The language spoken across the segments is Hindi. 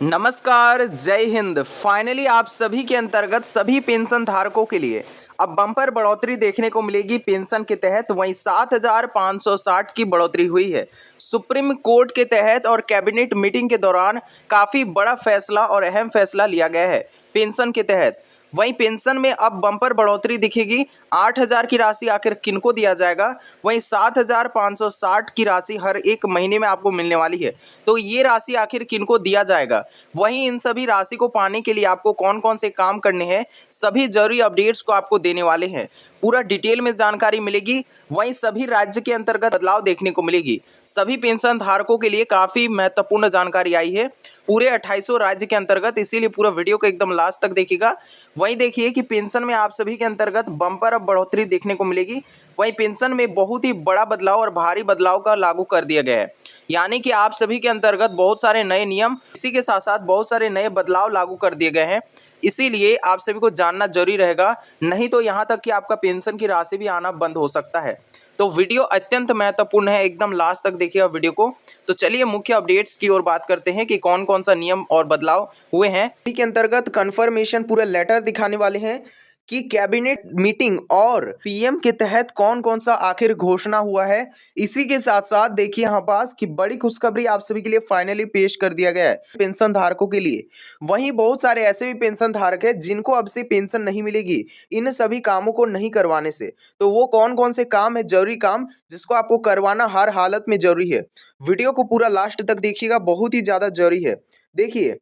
नमस्कार, जय हिंद। फाइनली आप सभी के अंतर्गत सभी पेंशन धारकों के लिए अब बम्पर बढ़ोतरी देखने को मिलेगी पेंशन के तहत। वहीं 7,560 की बढ़ोतरी हुई है। सुप्रीम कोर्ट के तहत और कैबिनेट मीटिंग के दौरान काफ़ी बड़ा फैसला और अहम फैसला लिया गया है पेंशन के तहत। वहीं पेंशन में अब बम्पर बढ़ोतरी दिखेगी। 8,000 की राशि आखिर किनको दिया जाएगा, वहीं 7,560 की राशि हर एक महीने में आपको मिलने वाली है। तो ये राशि आखिर किनको दिया जाएगा, वहीं इन सभी राशि को पाने के लिए आपको कौन कौन से काम करने हैं, सभी जरूरी अपडेट्स को आपको देने वाले हैं। पूरा डिटेल में जानकारी मिलेगी। वहीं सभी राज्य के अंतर्गत बदलाव देखने को मिलेगी। सभी पेंशन धारकों के लिए काफ़ी महत्वपूर्ण जानकारी आई है पूरे 28 राज्य के अंतर्गत, इसीलिए पूरा वीडियो को एकदम लास्ट तक देखिएगा। वहीं देखिए कि पेंशन में आप सभी के अंतर्गत बम्पर अब बढ़ोतरी देखने को मिलेगी। वहीं पेंशन में बहुत ही बड़ा बदलाव और भारी बदलाव का लागू कर दिया गया है, यानी कि आप सभी के अंतर्गत बहुत सारे नए नियम, इसी के साथ साथ बहुत सारे नए बदलाव लागू कर दिए गए हैं। इसीलिए आप सभी को जानना जरूरी रहेगा, नहीं तो यहाँ तक कि आपका पेंशन की राशि भी आना बंद हो सकता है। तो वीडियो अत्यंत महत्वपूर्ण है, एकदम लास्ट तक देखिएगा वीडियो को। तो चलिए मुख्य अपडेट्स की ओर बात करते हैं कि कौन कौन सा नियम और बदलाव हुए हैं। इसी के अंतर्गत कंफर्मेशन पूरा लेटर दिखाने वाले हैं कि कैबिनेट मीटिंग और पीएम के तहत कौन कौन सा आखिर घोषणा हुआ है। इसी के साथ साथ देखिए यहाँ पास कि बड़ी खुशखबरी आप सभी के लिए फाइनली पेश कर दिया गया है पेंशन धारकों के लिए। वहीं बहुत सारे ऐसे भी पेंशन धारक है जिनको अब से पेंशन नहीं मिलेगी इन सभी कामों को नहीं करवाने से। तो वो कौन कौन से काम है, जरूरी काम जिसको आपको करवाना हर हालत में जरूरी है। वीडियो को पूरा लास्ट तक देखिएगा, बहुत ही ज्यादा जरूरी है। देखिए,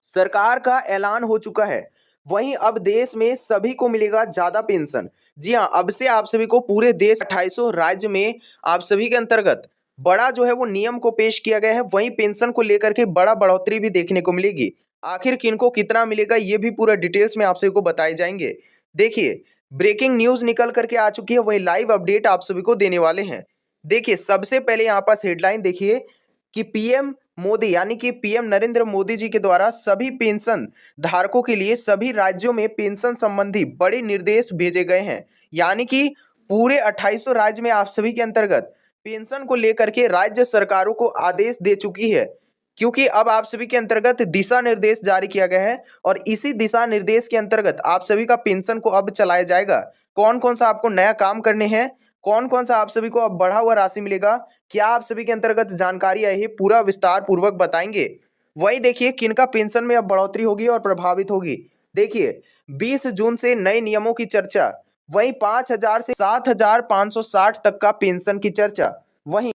सरकार का ऐलान हो चुका है, वहीं अब देश में सभी को मिलेगा ज्यादा पेंशन। जी हाँ, अब से आप सभी को पूरे देश 28 राज्य में आप सभी के अंतर्गत बड़ा जो है वो नियम को पेश किया गया है। वहीं पेंशन को लेकर के बड़ा बढ़ोतरी भी देखने को मिलेगी। आखिर किनको कितना मिलेगा ये भी पूरा डिटेल्स में आप सभी को बताए जाएंगे। देखिए, ब्रेकिंग न्यूज निकल करके आ चुकी है, वही लाइव अपडेट आप सभी को देने वाले हैं। देखिए, सबसे पहले यहाँ पास हेडलाइन देखिए कि पीएम मोदी यानी कि पीएम नरेंद्र मोदी जी के द्वारा सभी पेंशन धारकों के लिए सभी राज्यों में पेंशन संबंधी बड़े निर्देश भेजे गए हैं। यानी कि पूरे 28 राज्य में आप सभी के अंतर्गत पेंशन को लेकर के राज्य सरकारों को आदेश दे चुकी है, क्योंकि अब आप सभी के अंतर्गत दिशा निर्देश जारी किया गया है और इसी दिशा निर्देश के अंतर्गत आप सभी का पेंशन को अब चलाया जाएगा। कौन कौन सा आपको नया काम करने हैं, कौन कौन सा आप सभी को अब बढ़ा हुआ राशि मिलेगा, क्या आप सभी के अंतर्गत जानकारी आई है, पूरा विस्तार पूर्वक बताएंगे। वही देखिए किनका पेंशन में अब बढ़ोतरी होगी और प्रभावित होगी। देखिए, 20 जून से नए नियमों की चर्चा, वहीं 5,000 से 7,560 तक का पेंशन की चर्चा। वहीं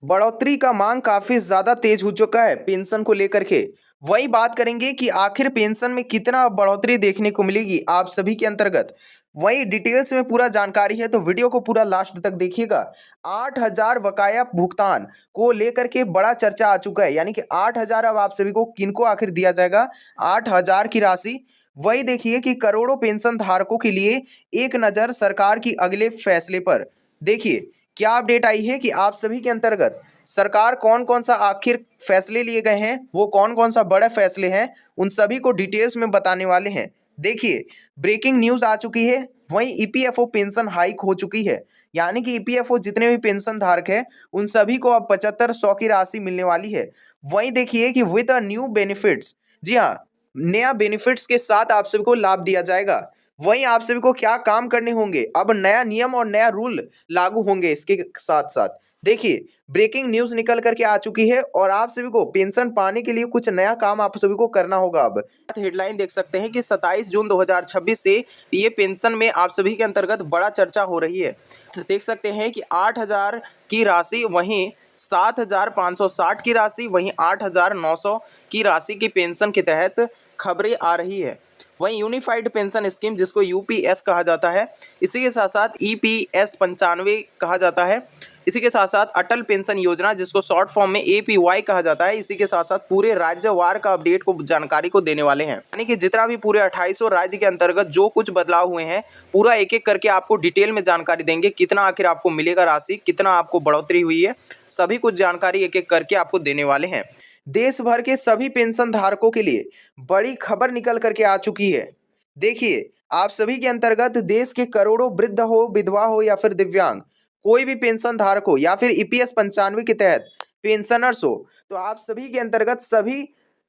बढ़ोतरी का मांग काफी ज्यादा तेज हो चुका है पेंशन को लेकर के। वही बात करेंगे कि आखिर पेंशन में कितना बढ़ोतरी देखने को मिलेगी आप सभी के अंतर्गत। वही डिटेल्स में पूरा जानकारी है, तो वीडियो को पूरा लास्ट तक देखिएगा। 8,000 बकाया भुगतान को लेकर के बड़ा चर्चा आ चुका है, यानी कि 8,000 अब आप सभी को किनको आखिर दिया जाएगा, 8,000 की राशि। वही देखिए कि करोड़ों पेंशन धारकों के लिए एक नजर सरकार की अगले फैसले पर। देखिए क्या अपडेट आई है कि आप सभी के अंतर्गत सरकार कौन कौन सा आखिर फैसले लिए गए हैं, वो कौन कौन सा बड़े फैसले हैं, उन सभी को डिटेल्स में बताने वाले हैं। देखिए, ब्रेकिंग न्यूज आ चुकी है, वहीं ईपीएफओ पेंशन हाइक हो चुकी है। यानी कि ईपीएफओ जितने भी पेंशन धारक हैं उन सभी को अब 7500 की राशि मिलने वाली है। वहीं देखिए कि विद अ न्यू बेनिफिट्स, जी हाँ, नया बेनिफिट्स के साथ आप सभी को लाभ दिया जाएगा। वहीं आप सभी को क्या काम करने होंगे, अब नया नियम और नया रूल लागू होंगे इसके साथ साथ। देखिए, ब्रेकिंग न्यूज निकल करके आ चुकी है और आप सभी को पेंशन पाने के लिए कुछ नया काम आप सभी को करना होगा। अब हेडलाइन देख सकते हैं कि 27 जून 2026 से ये पेंशन में आप सभी के अंतर्गत बड़ा चर्चा हो रही है। तो देख सकते हैं कि 8,000 की राशि, वहीं 7,560 की राशि, वहीं 8,900 की राशि की पेंशन के तहत खबरें आ रही है। वहीं यूनिफाइड पेंशन स्कीम जिसको यूपीएस कहा जाता है, इसी के साथ साथ ईपीएस 95 कहा जाता है, इसी के साथ साथ अटल पेंशन योजना जिसको शॉर्ट फॉर्म में एपीवाई कहा जाता है, इसी के साथ साथ पूरे राज्यवार का अपडेट को जानकारी को देने वाले हैं। यानी कि जितना भी पूरे 28 राज्य के अंतर्गत जो कुछ बदलाव हुए हैं पूरा एक एक करके आपको डिटेल में जानकारी देंगे। कितना आखिर आपको मिलेगा राशि, कितना आपको बढ़ोतरी हुई है, सभी कुछ जानकारी एक एक करके आपको देने वाले हैं। देश भर के सभी पेंशन धारकों के लिए बड़ी खबर निकल करके आ चुकी है। देखिए, आप सभी के अंतर्गत देश के करोड़ों वृद्ध हो, विधवा हो या फिर दिव्यांग, कोई भी पेंशन धारक हो या फिर ईपीएस 95 के तहत पेंशनर्स हो, तो आप सभी के अंतर्गत सभी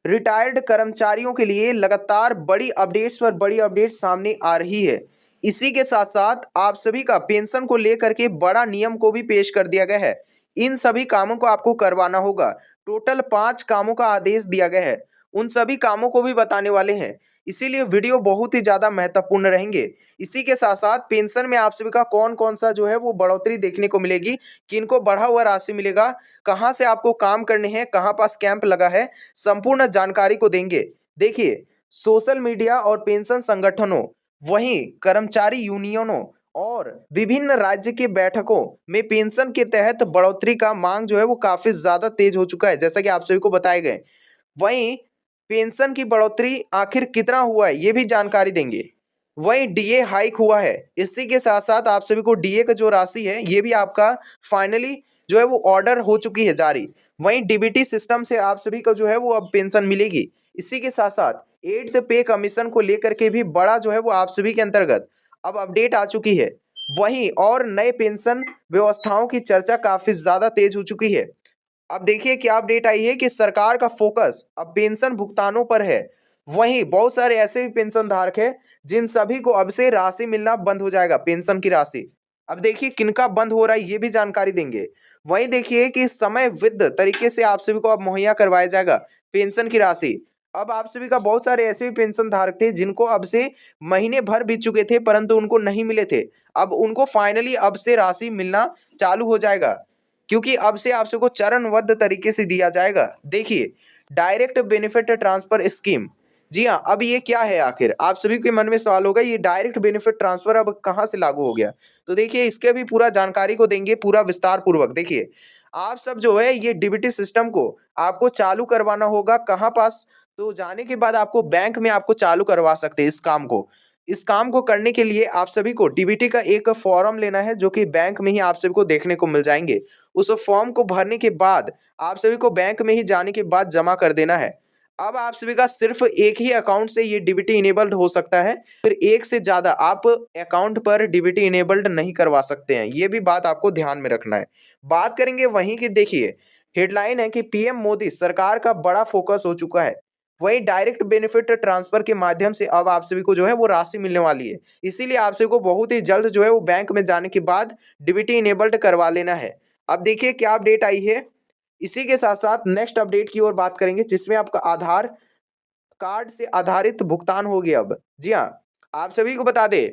रिटायर्ड कर्मचारियों के लिए लगातार बड़ी अपडेट्स पर बड़ी अपडेट्स सामने आ रही है। इसी के साथ साथ आप सभी का पेंशन को लेकर के बड़ा नियम को भी पेश कर दिया गया है। इन सभी कामों को आपको करवाना होगा। टोटल 5 कामों का आदेश दिया गया है। उन सभी कामों को भी बताने वाले हैं, इसीलिए वीडियो बहुत ही ज़्यादा महत्वपूर्ण रहेंगे। इसी के साथ साथ पेंशन में आप सभी का कौन कौन सा जो है वो बढ़ोतरी देखने को मिलेगी, किनको बढ़ा हुआ राशि मिलेगा, कहाँ से आपको काम करने हैं, कहाँ पास कैंप लगा है, संपूर्ण जानकारी को देंगे। देखिए, सोशल मीडिया और पेंशन संगठनों, वहीं कर्मचारी यूनियनों और विभिन्न राज्य के बैठकों में पेंशन के तहत बढ़ोतरी का मांग जो है वो काफी ज्यादा तेज हो चुका है, जैसा कि आप सभी को बताए गए। वहीं पेंशन की बढ़ोतरी आखिर कितना हुआ है ये भी जानकारी देंगे। वहीं डीए हाइक हुआ है। इसी के साथ साथ आप सभी को डीए का जो राशि है ये भी आपका फाइनली जो है वो ऑर्डर हो चुकी है जारी। वहीं डीबीटी सिस्टम से आप सभी को जो है वो अब पेंशन मिलेगी। इसी के साथ साथ 8th पे कमीशन को लेकर के भी बड़ा जो है वो आप सभी के अंतर्गत अब अपडेट आ चुकी है। वहीं और नए पेंशन व्यवस्थाओं की चर्चा काफी ज्यादा तेज हो चुकी है। अब देखिए क्या अपडेट आई है कि सरकार का फोकस अब पेंशन भुगतानों पर है। वहीं बहुत सारे ऐसे भी पेंशन धारक है जिन सभी को अब से राशि मिलना बंद हो जाएगा, पेंशन की राशि। अब देखिए किनका बंद हो रहा है ये भी जानकारी देंगे। वहीं देखिए कि समयबद्ध तरीके से आप सभी को अब मुहैया करवाया जाएगा पेंशन की राशि। अब आप सभी का बहुत सारे ऐसे भी पेंशन धारक थे जिनको अब से महीने भर बीत चुके थे परंतु उनको नहीं मिले थे। अब उनको फाइनली अब से राशि मिलना चालू हो जाएगा, क्योंकि अब से आप सबको चरणबद्ध तरीके से दिया जाएगा। देखिए, डायरेक्ट बेनिफिट ट्रांसफर स्कीम, जी हाँ, अब ये क्या है आखिर आप सभी के मन में सवाल होगा, ये डायरेक्ट बेनिफिट ट्रांसफर अब कहाँ से लागू हो गया। तो देखिए इसके भी पूरा जानकारी को देंगे पूरा विस्तार पूर्वक। देखिए आप सब जो है ये डीबीटी सिस्टम को आपको चालू करवाना होगा कहाँ पास, तो जाने के बाद आपको बैंक में आपको चालू करवा सकते हैं इस काम को। इस काम को करने के लिए आप सभी को डीबीटी का एक फॉर्म लेना है जो कि बैंक में ही आप सभी को देखने को मिल जाएंगे। उस फॉर्म को भरने के बाद आप सभी को बैंक में ही जाने के बाद जमा कर देना है। अब आप सभी का सिर्फ एक ही अकाउंट से ये डीबीटी इनेबल्ड हो सकता है, फिर एक से ज्यादा आप अकाउंट पर डीबीटी इनेबल्ड नहीं करवा सकते हैं, ये भी बात आपको ध्यान में रखना है। बात करेंगे वहीं की, देखिए हेडलाइन है कि पीएम मोदी सरकार का बड़ा फोकस हो चुका है। वही डायरेक्ट बेनिफिट ट्रांसफर के माध्यम से अब आप सभी को जो है वो राशि मिलने वाली है, इसीलिए आप सभी को बहुत ही जल्द जो है वो बैंक में जाने के बाद डीबीटी इनेबल्ड करवा लेना है। अब देखिए क्या अपडेट आई है। इसी के साथ साथ नेक्स्ट अपडेट की ओर बात करेंगे जिसमें आपका आधार कार्ड से आधारित भुगतान होगी अब। जी हाँ, आप सभी को बता दें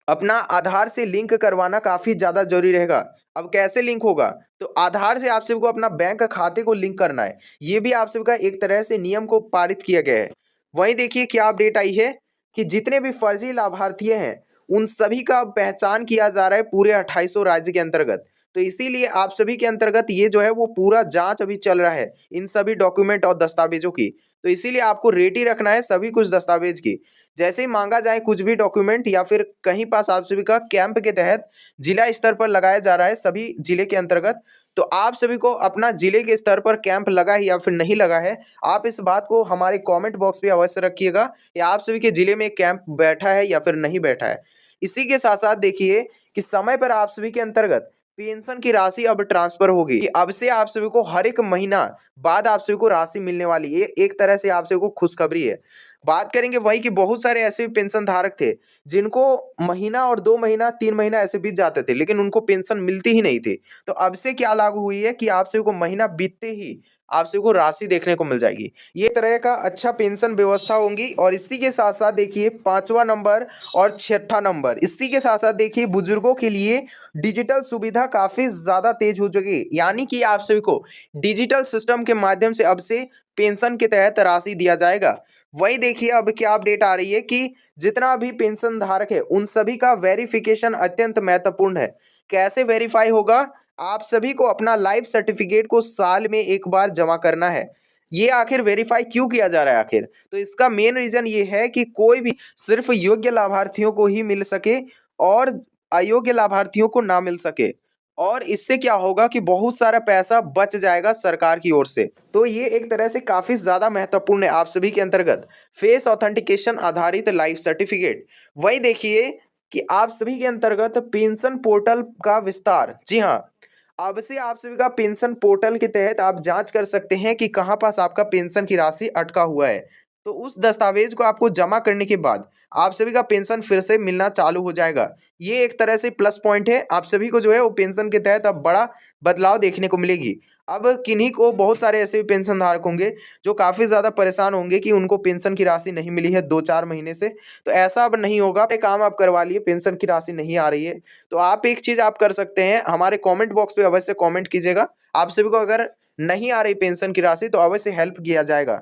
अपना आधार से लिंक करवाना काफी ज्यादा जरूरी रहेगा। अब कैसे लिंक होगा, तो आधार से आप सभी को अपना बैंक खाते को लिंक करना है। ये भी आप सभी का एक तरह से नियम को पारित किया गया है। वहीं देखिए क्या अपडेट आई है कि जितने भी फर्जी लाभार्थी हैं उन सभी का अब पहचान किया जा रहा है पूरे 2800 राज्य के अंतर्गत। तो इसीलिए आप सभी के अंतर्गत ये जो है वो पूरा जांच अभी चल रहा है इन सभी डॉक्यूमेंट और दस्तावेजों की। तो इसीलिए आपको रेडी रखना है सभी कुछ दस्तावेज की। जैसे ही मांगा जाए कुछ भी डॉक्यूमेंट या फिर कहीं पास आप सभी का कैंप के तहत जिला स्तर पर लगाया जा रहा है सभी जिले के अंतर्गत, तो आप सभी को अपना जिले के स्तर पर कैंप लगा है या फिर नहीं लगा है, आप इस बात को हमारे कमेंट बॉक्स पे अवश्य रखिएगा या आप सभी के जिले में कैंप बैठा है या फिर नहीं बैठा है। इसी के साथ साथ देखिए कि समय पर आप सभी के अंतर्गत पेंशन की राशि अब ट्रांसफर होगी। अब से आप सभी को हर एक महीना बाद आप सभी को राशि मिलने वाली है, एक तरह से आप सभी को खुशखबरी है। बात करेंगे वही कि बहुत सारे ऐसे पेंशन धारक थे जिनको महीना और 2 महीना 3 महीना ऐसे बीत जाते थे लेकिन उनको पेंशन मिलती ही नहीं थी। तो अब से क्या लागू हुई है कि आप सभी को महीना बीतते ही आप सभी को राशि देखने को मिल जाएगी। ये तरह का अच्छा पेंशन व्यवस्था होंगी। और इसी के साथ साथ देखिए 5वां नंबर और 6ठा नंबर, इसी के साथ साथ देखिए बुजुर्गों के लिए डिजिटल सुविधा काफी ज्यादा तेज हो चुकी, यानी कि आप सभी को डिजिटल सिस्टम के माध्यम से अब से पेंशन के तहत राशि दिया जाएगा। वही देखिए अब क्या अपडेट आ रही है कि जितना भी पेंशन धारक है उन सभी का वेरिफिकेशन अत्यंत महत्वपूर्ण है। कैसे वेरीफाई होगा, आप सभी को अपना लाइफ सर्टिफिकेट को साल में एक बार जमा करना है। ये आखिर वेरीफाई क्यों किया जा रहा है आखिर, तो इसका मेन रीजन ये है कि कोई भी सिर्फ योग्य लाभार्थियों को ही मिल सके और अयोग्य लाभार्थियों को ना मिल सके। और इससे क्या होगा कि बहुत सारा पैसा बच जाएगा सरकार की ओर से। तो ये एक तरह से काफी ज्यादा महत्वपूर्ण है आप सभी के अंतर्गत फेस ऑथेंटिकेशन आधारित लाइफ सर्टिफिकेट। वही देखिए कि आप सभी के अंतर्गत पेंशन पोर्टल का विस्तार, जी हाँ, अब से आप सभी का पेंशन पोर्टल के तहत आप जांच कर सकते हैं कि कहाँ पास आपका पेंशन की राशि अटका हुआ है। तो उस दस्तावेज को आपको जमा करने के बाद आप सभी का पेंशन फिर से मिलना चालू हो जाएगा। ये एक तरह से प्लस पॉइंट है, आप सभी को जो है वो पेंशन के तहत अब बड़ा बदलाव देखने को मिलेगी। अब किन्हीं को बहुत सारे ऐसे भी पेंशन धारक होंगे जो काफ़ी ज़्यादा परेशान होंगे कि उनको पेंशन की राशि नहीं मिली है 2-4 महीने से। तो ऐसा अब नहीं होगा, अपने काम आप करवा लिए, पेंशन की राशि नहीं आ रही है तो आप एक चीज़ आप कर सकते हैं, हमारे कमेंट बॉक्स पे अवश्य कमेंट कीजिएगा। आप सभी को अगर नहीं आ रही पेंशन की राशि तो अवश्य हेल्प किया जाएगा।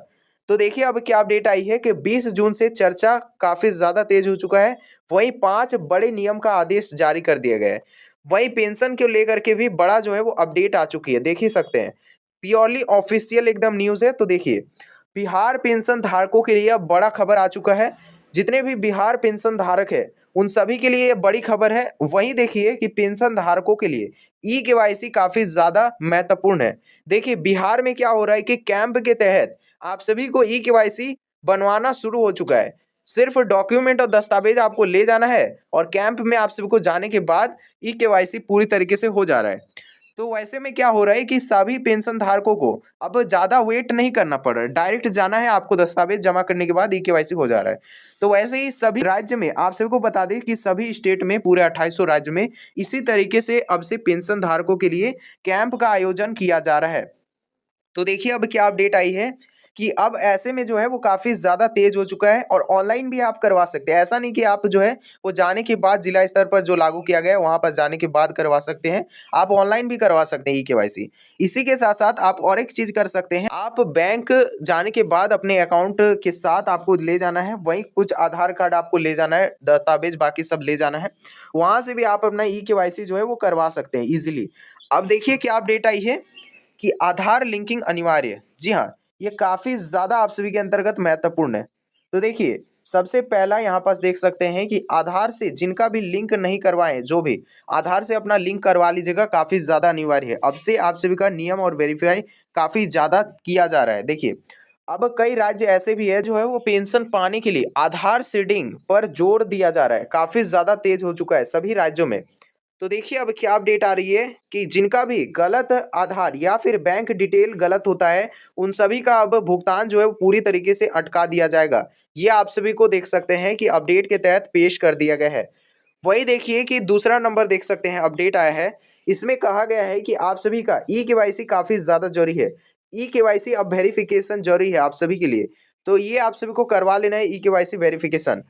तो देखिए अब क्या अपडेट आई है कि 20 जून से चर्चा काफ़ी ज़्यादा तेज हो चुका है। वहीं 5 बड़े नियम का आदेश जारी कर दिया गया है। वहीं पेंशन को लेकर के भी बड़ा जो है वो अपडेट आ चुकी है, देख ही सकते हैं। प्योरली ऑफिशियल एकदम न्यूज़ है। तो देखिए, बिहार पेंशन धारकों के लिए अब बड़ा खबर आ चुका है। जितने भी बिहार पेंशन धारक है उन सभी के लिए ये बड़ी खबर है। वहीं देखिए कि पेंशन धारकों के लिए ई-केवाईसी काफ़ी ज़्यादा महत्वपूर्ण है। देखिए बिहार में क्या हो रहा है कि कैंप के तहत आप सभी को ई-केवाईसी बनवाना शुरू हो चुका है। सिर्फ डॉक्यूमेंट और दस्तावेज आपको ले जाना है और कैंप में आप सभी को जाने के बाद ई-केवाईसी पूरी तरीके से हो जा रहा है। तो वैसे में क्या हो रहा है कि सभी पेंशन धारकों को अब ज़्यादा वेट नहीं करना पड़ रहा है, डायरेक्ट जाना है, आपको दस्तावेज जमा करने के बाद ई-केवाईसी हो जा रहा है। तो वैसे ही सभी राज्य में आप सभी को बता दें कि सभी स्टेट में पूरे 2800 राज्य में इसी तरीके से अब से पेंशन धारकों के लिए कैंप का आयोजन किया जा रहा है। तो देखिए अब क्या अपडेट आई है कि अब ऐसे में जो है वो काफ़ी ज़्यादा तेज़ हो चुका है और ऑनलाइन भी आप करवा सकते हैं। ऐसा नहीं कि आप जो है वो जाने के बाद जिला स्तर पर जो लागू किया गया है वहाँ पर जाने के बाद करवा सकते हैं। आप ऑनलाइन भी करवा सकते हैं ई-केवाईसी। इसी के साथ-साथ आप और एक चीज़ कर सकते हैं, आप बैंक जाने के बाद अपने अकाउंट के साथ आपको ले जाना है, वहीं कुछ आधार कार्ड आपको ले जाना है, दस्तावेज बाकी सब ले जाना है। वहाँ से भी आप अपना ई-केवाईसी जो है वो करवा सकते हैं ईज़िली। अब देखिए क्या अपडेट आई है कि आधार लिंकिंग अनिवार्य है। जी हाँ, ये काफ़ी ज़्यादा आप सभी के अंतर्गत महत्वपूर्ण है। तो देखिए, सबसे पहला यहाँ पास देख सकते हैं कि आधार से जिनका भी लिंक नहीं करवाएँ, जो भी आधार से अपना लिंक करवा लीजिएगा, काफ़ी ज़्यादा अनिवार्य है। अब से आप सभी का नियम और वेरीफाई काफ़ी ज़्यादा किया जा रहा है। देखिए, अब कई राज्य ऐसे भी है जो है वो पेंशन पाने के लिए आधार सीडिंग पर जोर दिया जा रहा है। काफ़ी ज़्यादा तेज़ हो चुका है सभी राज्यों में। तो देखिए अब क्या अपडेट आ रही है कि जिनका भी गलत आधार या फिर बैंक डिटेल गलत होता है उन सभी का अब भुगतान जो है वो पूरी तरीके से अटका दिया जाएगा। ये आप सभी को देख सकते हैं कि अपडेट के तहत पेश कर दिया गया है। वही देखिए कि दूसरा नंबर देख सकते हैं अपडेट आया है। इसमें कहा गया है कि आप सभी का ई-केवाईसी काफ़ी ज़्यादा जरूरी है। ई-केवाईसी अब वेरिफिकेशन जरूरी है आप सभी के लिए। तो ये आप सभी को करवा लेना है ई-केवाईसी वेरिफिकेशन।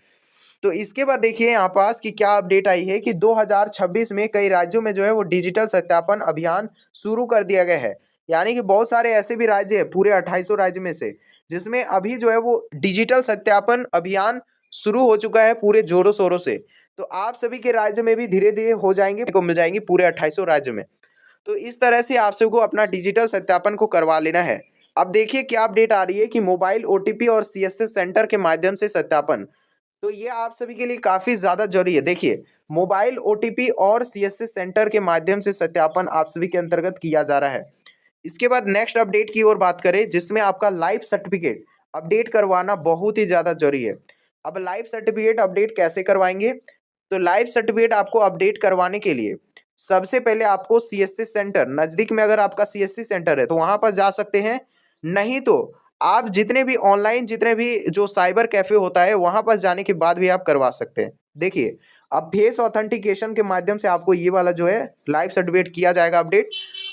तो इसके बाद देखिए यहाँ पास कि क्या अपडेट आई है कि 2026 में कई राज्यों में जो है वो डिजिटल सत्यापन अभियान शुरू कर दिया गया है। यानी कि बहुत सारे ऐसे भी राज्य हैं पूरे 2800 राज्य में से जिसमें अभी जो है वो डिजिटल सत्यापन अभियान शुरू हो चुका है पूरे जोरों शोरों से। तो आप सभी के राज्य में भी धीरे धीरे हो जाएंगे, को मिल जाएंगे पूरे 2800 राज्य में। तो इस तरह से आप सबको अपना डिजिटल सत्यापन को करवा लेना है। अब देखिए क्या अपडेट आ रही है कि मोबाइल ओटीपी और सीएससी सेंटर के माध्यम से सत्यापन। तो ये आप सभी के लिए काफ़ी ज़्यादा जरूरी है। देखिए, मोबाइल ओटीपी और सीएससी सेंटर के माध्यम से सत्यापन आप सभी के अंतर्गत किया जा रहा है। इसके बाद नेक्स्ट अपडेट की ओर बात करें जिसमें आपका लाइफ सर्टिफिकेट अपडेट करवाना बहुत ही ज़्यादा जरूरी है। अब लाइफ सर्टिफिकेट अपडेट कैसे करवाएंगे? तो लाइफ सर्टिफिकेट आपको अपडेट करवाने के लिए सबसे पहले आपको सीएससी सेंटर, नज़दीक में अगर आपका सीएससी सेंटर है तो वहाँ पर जा सकते हैं। नहीं तो आप जितने भी ऑनलाइन जितने भी जो साइबर कैफ़े होता है वहाँ पर जाने के बाद भी आप करवा सकते हैं। देखिए, अब फेस ऑथेंटिकेशन के माध्यम से आपको ये वाला जो है लाइफ सर्टिफिकेट किया जाएगा अपडेट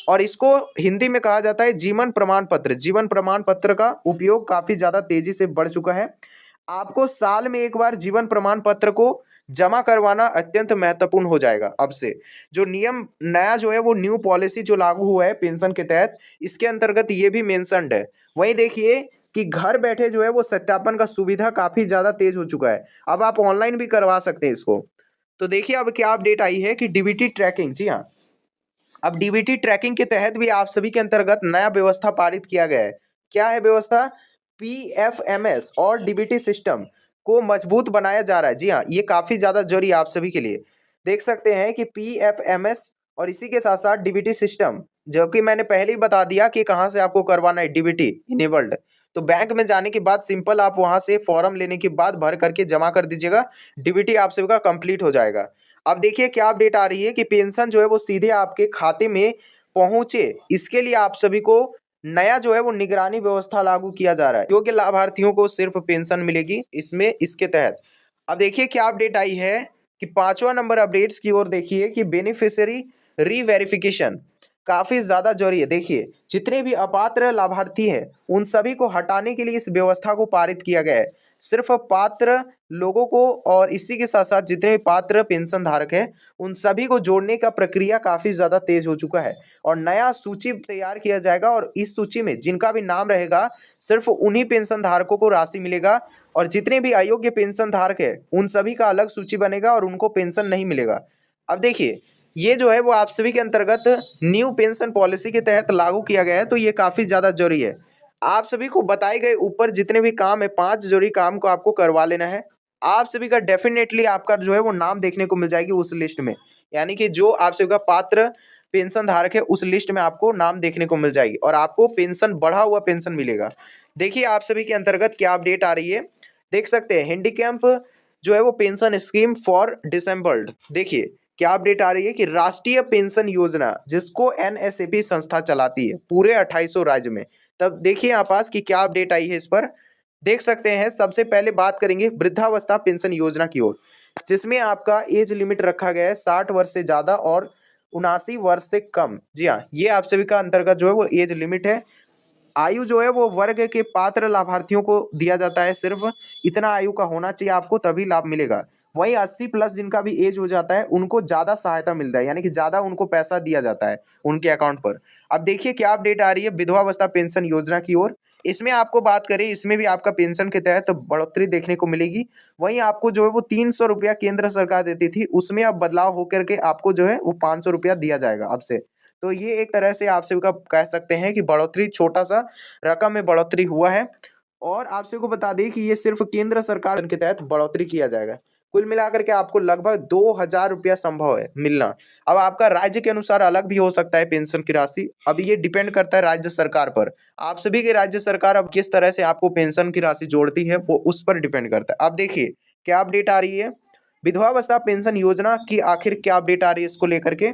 और इसको हिंदी में कहा जाता है जीवन प्रमाण पत्र। जीवन प्रमाण पत्र का उपयोग काफ़ी ज़्यादा तेज़ी से बढ़ चुका है। आपको साल में एक बार जीवन प्रमाण पत्र को जमा करवाना अत्यंत महत्वपूर्ण हो जाएगा अब से। जो नियम नया जो है वो न्यू पॉलिसी जो लागू हुआ है पेंशन के तहत, इसके अंतर्गत ये भी मेंशन्ड है। वहीं देखिए कि घर बैठे जो है वो सत्यापन का सुविधा काफ़ी ज़्यादा तेज हो चुका है। अब आप ऑनलाइन भी करवा सकते हैं इसको। तो देखिए अब क्या अपडेट आई है कि डीबीटी ट्रैकिंग, जी हाँ, अब डीबीटी ट्रैकिंग के तहत भी आप सभी के अंतर्गत नया व्यवस्था पारित किया गया है। क्या है व्यवस्था? पीएफएमएस और डीबीटी सिस्टम को मजबूत बनाया जा रहा है। जी हाँ, ये काफ़ी ज़्यादा जरूरी है आप सभी के लिए। देख सकते हैं कि पीएफएमएस और इसी के साथ साथ डीबीटी सिस्टम, जो कि मैंने पहले ही बता दिया कि कहाँ से आपको करवाना है डीबीटी इनेबल्ड। तो बैंक में जाने के बाद सिंपल आप वहाँ से फॉर्म लेने के बाद भर करके जमा कर दीजिएगा, डीबीटी आप सभी का कंप्लीट हो जाएगा। अब देखिए क्या अपडेट आ रही है कि पेंशन जो है वो सीधे आपके खाते में पहुंचे, इसके लिए आप सभी को नया जो है वो निगरानी व्यवस्था लागू किया जा रहा है। योग्य लाभार्थियों को सिर्फ पेंशन मिलेगी इसमें, इसके तहत। अब देखिए क्या अपडेट आई है कि 5वां नंबर अपडेट्स की ओर देखिए कि बेनिफिशियरी रीवेरिफिकेशन काफी ज्यादा जरूरी है। देखिए जितने भी अपात्र लाभार्थी हैं उन सभी को हटाने के लिए इस व्यवस्था को पारित किया गया है। सिर्फ पात्र लोगों को और इसी के साथ साथ जितने भी पात्र पेंशन धारक हैं उन सभी को जोड़ने का प्रक्रिया काफी ज्यादा तेज हो चुका है और नया सूची तैयार किया जाएगा और इस सूची में जिनका भी नाम रहेगा सिर्फ उन्हीं पेंशन धारकों को राशि मिलेगा और जितने भी अयोग्य पेंशन धारक है उन सभी का अलग सूची बनेगा और उनको पेंशन नहीं मिलेगा। अब देखिए ये जो है वो आप सभी के अंतर्गत न्यू पेंशन पॉलिसी के तहत लागू किया गया है, तो ये काफी ज्यादा जरूरी है। आप सभी को बताए गए ऊपर जितने भी काम है 5 जरूरी काम को आपको करवा लेना है। आप सभी का डेफिनेटली आपका जो है वो नाम देखने को मिल जाएगी उस लिस्ट में, यानी कि जो आप सभी का पात्र पेंशन धारक है उस लिस्ट में आपको नाम देखने को मिल जाएगी और आपको पेंशन बढ़ा हुआ पेंशन मिलेगा। देखिए आप सभी के अंतर्गत क्या अपडेट आ रही है, देख सकते हैं हैंडीकैप जो है वो पेंशन स्कीम फॉर डिसेबल्ड। देखिए क्या अपडेट आ रही है कि राष्ट्रीय पेंशन योजना जिसको एनएसएपी संस्था चलाती है पूरे 2800 राज्य में। तब देखिए यहाँ पास कि क्या अपडेट आई है इस पर, देख सकते हैं। सबसे पहले बात करेंगे वृद्धावस्था पेंशन योजना की ओर, जिसमें आपका एज लिमिट रखा गया है 60 वर्ष से ज्यादा और 79 वर्ष से कम। जी हाँ, ये आप सभी का अंतर्गत जो है वो एज लिमिट है। आयु जो है वो वर्ग के पात्र लाभार्थियों को दिया जाता है, सिर्फ इतना आयु का होना चाहिए आपको तभी लाभ मिलेगा। वहीं 80 प्लस जिनका भी एज हो जाता है उनको ज्यादा सहायता मिलता है, यानी कि ज्यादा उनको पैसा दिया जाता है उनके अकाउंट पर। अब देखिए क्या अपडेट आ रही है विधवावस्था पेंशन योजना की ओर। इसमें आपको बात करें, इसमें भी आपका पेंशन के तहत बढ़ोतरी देखने को मिलेगी। वहीं आपको जो है वो 300 रुपया केंद्र सरकार देती थी, उसमें अब बदलाव होकर के आपको जो है वो 500 रुपया दिया जाएगा अब से। तो ये एक तरह से आप सभी का कह सकते हैं कि बढ़ोतरी, छोटा सा रकम में बढ़ोतरी हुआ है। और आप सभी को बता दें कि ये सिर्फ केंद्र सरकार के तहत बढ़ोतरी किया जाएगा। कुल मिलाकर के आपको लगभग 2000 रुपया संभव है मिलना। अब आपका राज्य के अनुसार अलग भी हो सकता है पेंशन की राशि, अब ये डिपेंड करता है राज्य सरकार पर। आप सभी के राज्य सरकार अब किस तरह से आपको पेंशन की राशि जोड़ती है वो उस पर डिपेंड करता है। अब देखिए क्या अपडेट आ रही है विधवावस्था पेंशन योजना की, आखिर क्या अपडेट आ रही है इसको लेकर के।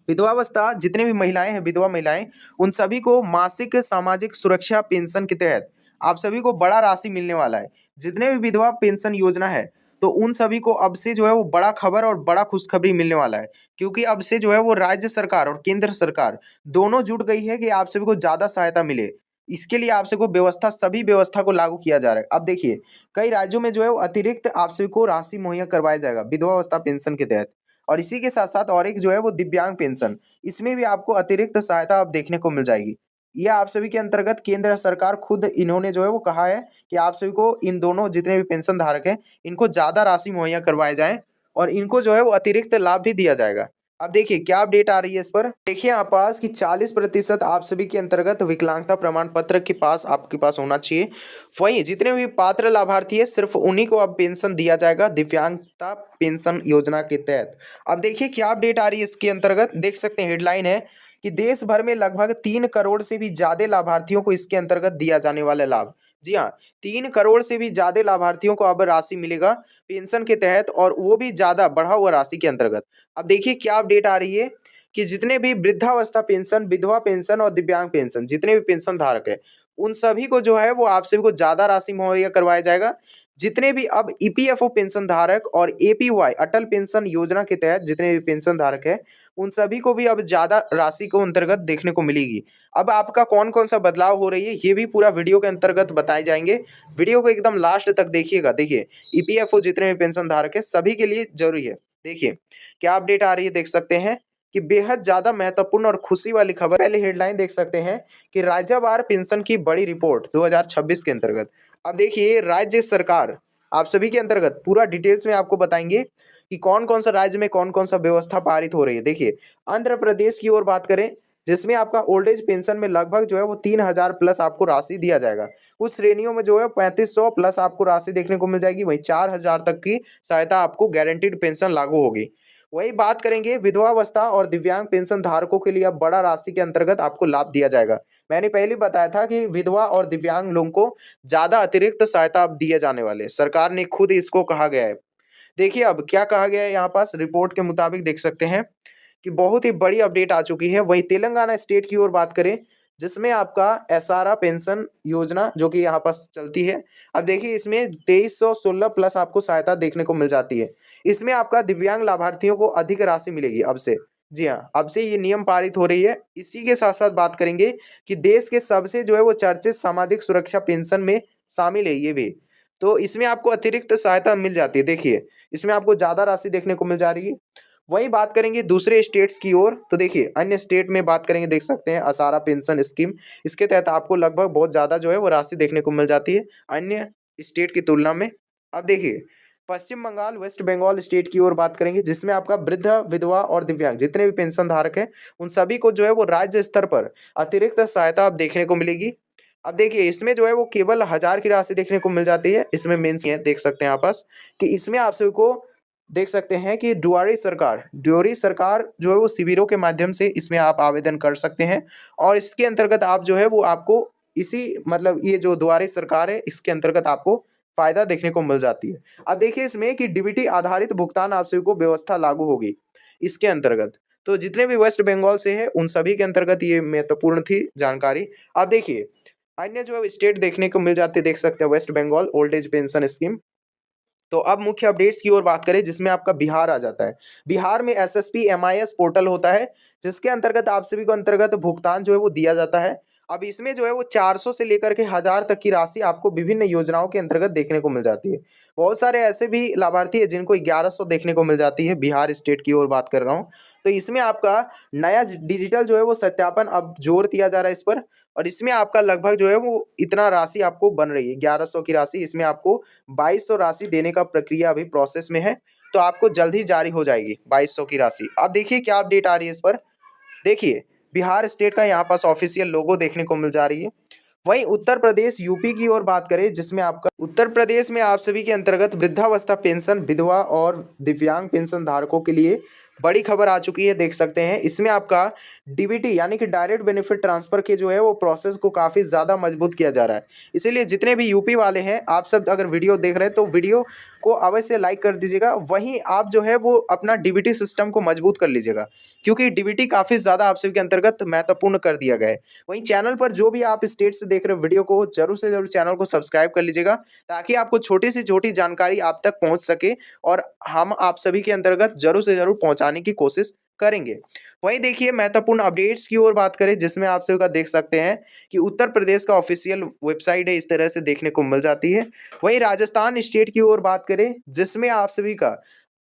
विधवावस्था जितने भी महिलाएं हैं, विधवा महिलाएं, उन सभी को मासिक सामाजिक सुरक्षा पेंशन के तहत आप सभी को बड़ा राशि मिलने वाला है। जितने भी विधवा पेंशन योजना है तो उन सभी को अब से जो है वो बड़ा खबर और बड़ा खुशखबरी मिलने वाला है, क्योंकि अब से जो है वो राज्य सरकार और केंद्र सरकार दोनों जुट गई है कि आप सभी को ज्यादा सहायता मिले। इसके लिए आप सभी को व्यवस्था, सभी व्यवस्था को लागू किया जा रहा है। अब देखिए कई राज्यों में जो है वो अतिरिक्त आप सभी को राशि मुहैया करवाया जाएगा विधवावस्था पेंशन के तहत। और इसी के साथ साथ और एक जो है वो दिव्यांग पेंशन, इसमें भी आपको अतिरिक्त सहायता अब देखने को मिल जाएगी। यह आप सभी के अंतर्गत केंद्र सरकार खुद इन्होंने जो है वो कहा है कि आप सभी को इन दोनों जितने भी पेंशन धारक हैं इनको ज्यादा राशि मुहैया करवाए जाए और इनको जो है वो अतिरिक्त लाभ भी दिया जाएगा। अब देखिए क्या अपडेट आ रही है इस पर, देखिए यहाँ पास कि 40% आप सभी के अंतर्गत विकलांगता प्रमाण पत्र के पास आपके पास होना चाहिए। वही जितने भी पात्र लाभार्थी है सिर्फ उन्हीं को अब पेंशन दिया जाएगा दिव्यांगता पेंशन योजना के तहत। अब देखिए क्या अपडेट आ रही है इसके अंतर्गत, देख सकते हैं हेडलाइन है कि देश भर में लगभग 3 करोड़ से भी ज्यादा लाभार्थियों को इसके अंतर्गत दिया जाने वाला लाभ। जी हाँ, 3 करोड़ से भी ज्यादा लाभार्थियों को अब राशि मिलेगा पेंशन के तहत और वो भी ज्यादा बढ़ा हुआ राशि के अंतर्गत। अब देखिए क्या अपडेट आ रही है कि जितने भी वृद्धावस्था पेंशन, विधवा पेंशन और दिव्यांग पेंशन जितने भी पेंशन धारक है उन सभी को जो है वो आप सभी को ज्यादा राशि मुहैया करवाया जाएगा। जितने भी अब ईपीएफओ पेंशन धारक और एपीवाई अटल पेंशन योजना के तहत जितने भी पेंशन धारक है उन सभी को भी अब ज्यादा राशि को अंतर्गत देखने को मिलेगी। अब आपका कौन कौन सा बदलाव हो रही है ये भी पूरा वीडियो के अंतर्गत बताए जाएंगे। वीडियो को एकदम लास्ट तक देखिएगा। देखिए ईपीएफओ जितने भी पेंशन धारक है सभी के लिए जरूरी है। देखिए क्या अपडेट आ रही है, देख सकते हैं कि बेहद ज्यादा महत्वपूर्ण और खुशी वाली खबर। पहले हेडलाइन देख सकते हैं कि राज्यवार पेंशन की बड़ी रिपोर्ट 2026 के अंतर्गत। अब देखिए राज्य सरकार आप सभी के अंतर्गत पूरा डिटेल्स में आपको बताएंगे कि कौन कौन सा राज्य में कौन कौन सा व्यवस्था पारित हो रही है। देखिए आंध्र प्रदेश की ओर बात करें जिसमें आपका ओल्ड एज पेंशन में लगभग जो है वो 3000 प्लस आपको राशि दिया जाएगा। कुछ श्रेणियों में जो है 3500 प्लस आपको राशि देखने को मिल जाएगी। वहीं 4000 तक की सहायता आपको गारंटीड पेंशन लागू होगी। वही बात करेंगे विधवावस्था और दिव्यांग पेंशन धारकों के लिए अब बड़ा राशि के अंतर्गत आपको लाभ दिया जाएगा। मैंने पहले बताया था कि विधवा और दिव्यांग लोगों को ज्यादा अतिरिक्त सहायता अब दिए जाने वाले, सरकार ने खुद इसको कहा गया है। देखिए अब क्या कहा गया है यहाँ पास रिपोर्ट के मुताबिक, देख सकते हैं कि बहुत ही बड़ी अपडेट आ चुकी है। वहीं तेलंगाना स्टेट की ओर बात करें, जिसमें आपका एसआरआ पेंशन योजना जो कि यहाँ पास चलती है। अब देखिए इसमें 2316 प्लस आपको सहायता देखने को मिल जाती है। इसमें आपका दिव्यांग लाभार्थियों को अधिक राशि मिलेगी अब से। जी हाँ, अब से ये नियम पारित हो रही है। इसी के साथ साथ बात करेंगे कि देश के सबसे जो है वो चर्चित सामाजिक सुरक्षा पेंशन में शामिल है ये भी। तो इसमें आपको अतिरिक्त सहायता मिल जाती है। देखिए इसमें आपको ज़्यादा राशि देखने को मिल जा रही है। वही बात करेंगे दूसरे स्टेट्स की ओर, तो देखिए अन्य स्टेट में बात करेंगे, देख सकते हैं आसारा पेंशन स्कीम, इसके तहत आपको लगभग बहुत ज़्यादा जो है वो राशि देखने को मिल जाती है अन्य स्टेट की तुलना में। अब देखिए पश्चिम बंगाल, वेस्ट बंगाल स्टेट की ओर बात करेंगे, जिसमें आपका वृद्ध, विधवा और दिव्यांग जितने भी पेंशन धारक हैं उन सभी को जो है वो राज्य स्तर पर अतिरिक्त सहायता अब देखने को मिलेगी। अब देखिए इसमें जो है वो केवल 1000 की राशि देखने को मिल जाती है। इसमें मेंस है, देख सकते हैं आप पास कि इसमें आप सभी को देख सकते हैं कि ड्यूरी सरकार जो है वो शिविरों के माध्यम से इसमें आप आवेदन कर सकते हैं और इसके अंतर्गत आप जो है वो आपको इसी मतलब ये जो दुआरी सरकार है इसके अंतर्गत आपको फायदा देखने को मिल जाती है। अब देखिए इसमें कि डीबीटी आधारित भुगतान आप सभी को व्यवस्था लागू होगी इसके अंतर्गत। तो जितने भी वेस्ट बंगाल से है उन सभी के अंतर्गत ये महत्वपूर्ण थी जानकारी। अब देखिए अन्य जो स्टेट देखने को मिल जाते, देख सकते हैं West Bengal old age pension scheme. तो अब मुख्य अपडेट्स की ओर बात करें, जिसमें आपका बिहार आ जाता है। बिहार में एसएसपी एमआईएस पोर्टल होता है, जिसके अंतर्गत आप सभी को अंतर्गत भुगतान जो है वो दिया जाता है। अब इसमें जो है वो 400 से लेकर के 1000 तक की राशि आपको विभिन्न योजनाओं के अंतर्गत देखने को मिल जाती है। बहुत सारे ऐसे भी लाभार्थी है जिनको 1100 देखने को मिल जाती है। बिहार स्टेट की ओर बात कर रहा हूँ। तो इसमें आपका नया डिजिटल जो है वो सत्यापन अब जोर दिया जा रहा है इस पर, और इसमें आपका लगभग जो है वो इतना राशि आपको बन रही है 1100 की राशि। इसमें आपको 2200 राशि देने का प्रक्रिया अभी प्रोसेस में है, तो आपको जल्द ही जारी हो जाएगी 2200 की राशि। अब देखिए क्या अपडेट आ रही है इस पर। देखिए बिहार स्टेट का यहाँ पास ऑफिशियल लोगो देखने को मिल जा रही है। वहीं उत्तर प्रदेश यूपी की ओर बात करें, जिसमें आपका उत्तर प्रदेश में आप सभी के अंतर्गत वृद्धावस्था पेंशन, विधवा और दिव्यांग पेंशन धारकों के लिए बड़ी खबर आ चुकी है। देख सकते हैं इसमें आपका डीबीटी यानी कि डायरेक्ट बेनिफिट ट्रांसफर के जो है वो प्रोसेस को काफ़ी ज़्यादा मजबूत किया जा रहा है। इसीलिए जितने भी यूपी वाले हैं आप सब अगर वीडियो देख रहे हैं तो वीडियो को अवश्य लाइक कर दीजिएगा। वहीं आप जो है वो अपना डीबीटी सिस्टम को मजबूत कर लीजिएगा, क्योंकि डीबीटी काफ़ी ज़्यादा आप सभी के अंतर्गत महत्वपूर्ण कर दिया गया है। वहीं चैनल पर जो भी आप स्टेट से देख रहे हो वीडियो को जरूर से जरूर चैनल को सब्सक्राइब कर लीजिएगा, ताकि आपको छोटी से छोटी जानकारी आप तक पहुंच सके और हम आप सभी के अंतर्गत जरूर से जरूर पहुंचाने की कोशिश करेंगे। वहीं देखिए महत्वपूर्ण अपडेट्स की ओर बात करें, जिसमें आप सभी का देख सकते हैं कि उत्तर प्रदेश का ऑफिशियल वेबसाइट है, इस तरह से देखने को मिल जाती है। वहीं राजस्थान स्टेट की ओर बात करें, जिसमें आप सभी का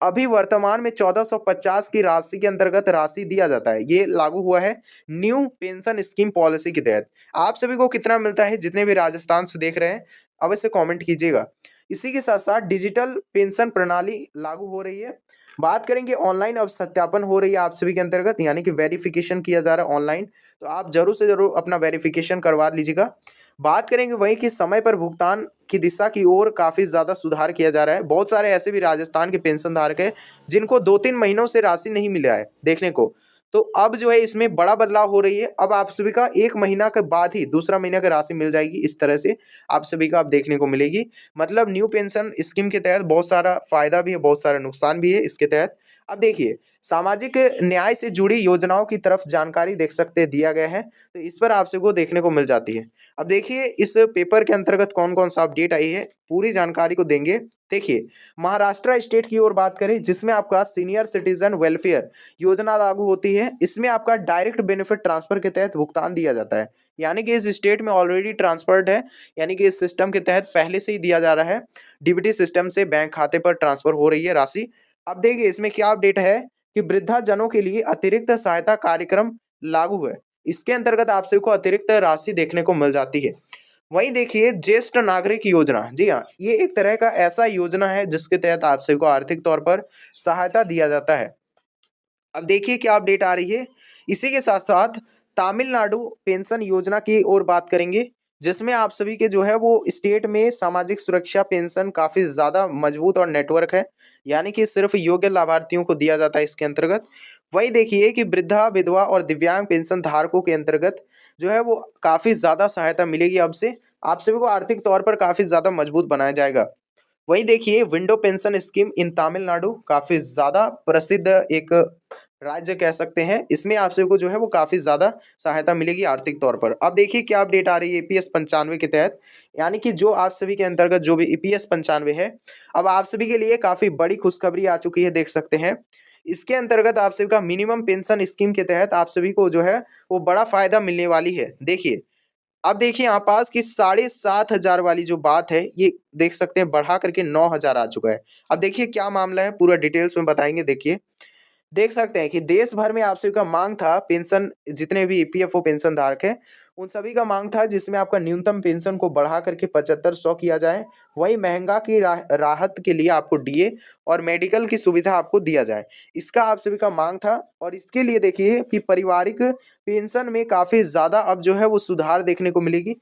अभी वर्तमान में 1450 की राशि के अंतर्गत राशि दिया जाता है। ये लागू हुआ है न्यू पेंशन स्कीम पॉलिसी के तहत। आप सभी को कितना मिलता है, जितने भी राजस्थान से देख रहे हैं अवश्य कमेंट कीजिएगा। इसी के साथ साथ डिजिटल पेंशन प्रणाली लागू हो रही है। बात करेंगे ऑनलाइन अब सत्यापन हो रही है आप सभी के अंतर्गत, यानी कि वेरिफिकेशन किया जा रहा है ऑनलाइन, तो आप जरूर से जरूर अपना वेरिफिकेशन करवा लीजिएगा। बात करेंगे वही कि समय पर भुगतान की दिशा की ओर काफ़ी ज़्यादा सुधार किया जा रहा है। बहुत सारे ऐसे भी राजस्थान के पेंशन धारक हैं जिनको 2-3 महीनों से राशि नहीं मिला है देखने को। तो अब जो है इसमें बड़ा बदलाव हो रही है। अब आप सभी का 1 महीना के बाद ही दूसरा महीना की राशि मिल जाएगी। इस तरह से आप सभी का अब देखने को मिलेगी। मतलब न्यू पेंशन स्कीम के तहत बहुत सारा फायदा भी है, बहुत सारा नुकसान भी है इसके तहत। अब देखिए सामाजिक न्याय से जुड़ी योजनाओं की तरफ जानकारी देख सकते हैं दिया गया है, तो इस पर आप सबको देखने को मिल जाती है। अब देखिए इस पेपर के अंतर्गत कौन कौन सा अपडेट आई है, पूरी जानकारी को देंगे। देखिए महाराष्ट्र स्टेट की ओर बात करें, जिसमें आपका सीनियर सिटीजन वेलफेयर योजना लागू होती है। इसमें आपका डायरेक्ट बेनिफिट ट्रांसफर के तहत भुगतान दिया जाता है, यानी कि इस स्टेट में ऑलरेडी ट्रांसफर्ड है, यानी कि इस सिस्टम के तहत पहले से ही दिया जा रहा है। डीबीटी सिस्टम से बैंक खाते पर ट्रांसफर हो रही है राशि। अब देखिए इसमें क्या अपडेट है कि वृद्धाजनों के लिए अतिरिक्त सहायता कार्यक्रम लागू है। इसके अंतर्गत आप सभी को अतिरिक्त राशि देखने को मिल जाती है। वहीं देखिए ज्येष्ठ नागरिक योजना, जी हाँ, ये एक तरह का ऐसा योजना है जिसके तहत आप सभी को आर्थिक तौर पर सहायता दिया जाता है। अब देखिए क्या अपडेट आ रही है। इसी के साथ साथ तमिलनाडु पेंशन योजना की ओर बात करेंगे, जिसमें आप सभी के जो है वो स्टेट में सामाजिक सुरक्षा पेंशन काफ़ी ज़्यादा मजबूत और नेटवर्क है, यानी कि सिर्फ योग्य लाभार्थियों को दिया जाता है इसके अंतर्गत। वही देखिए कि वृद्धा, विधवा और दिव्यांग पेंशन धारकों के अंतर्गत जो है वो काफ़ी ज़्यादा सहायता मिलेगी। अब से आप सभी को आर्थिक तौर पर काफ़ी ज़्यादा मजबूत बनाया जाएगा। वहीं देखिए window pension scheme in Tamil Nadu काफी ज्यादा प्रसिद्ध एक राज्य कह सकते हैं। इसमें आप सभी को जो है वो काफी ज्यादा सहायता मिलेगी आर्थिक तौर पर। अब देखिए क्या अपडेट आ रही है ईपीएस 95 के तहत, यानी कि जो आप सभी के अंतर्गत जो भी ईपीएस 95 है, अब आप सभी के लिए काफी बड़ी खुशखबरी आ चुकी है, देख सकते हैं। इसके अंतर्गत आप सभी का मिनिमम पेंशन स्कीम के तहत आप सभी को जो है वो बड़ा फायदा मिलने वाली है। देखिए अब देखिए यहाँ पास की 7,500 वाली जो बात है ये देख सकते हैं बढ़ा करके 9,000 आ चुका है। अब देखिए क्या मामला है पूरा डिटेल्स में बताएंगे। देखिए देख सकते हैं कि देश भर में आप सभी का मांग था पेंशन, जितने भी ईपीएफओ पेंशन धारक हैं उन सभी का मांग था जिसमें आपका न्यूनतम पेंशन को बढ़ा करके 7500 किया जाए। वही महंगा की राहत के लिए आपको डीए और मेडिकल की सुविधा आपको दिया जाए, इसका आप सभी का मांग था। और इसके लिए देखिए कि पारिवारिक पेंशन में काफी ज्यादा अब जो है वो सुधार देखने को मिलेगी।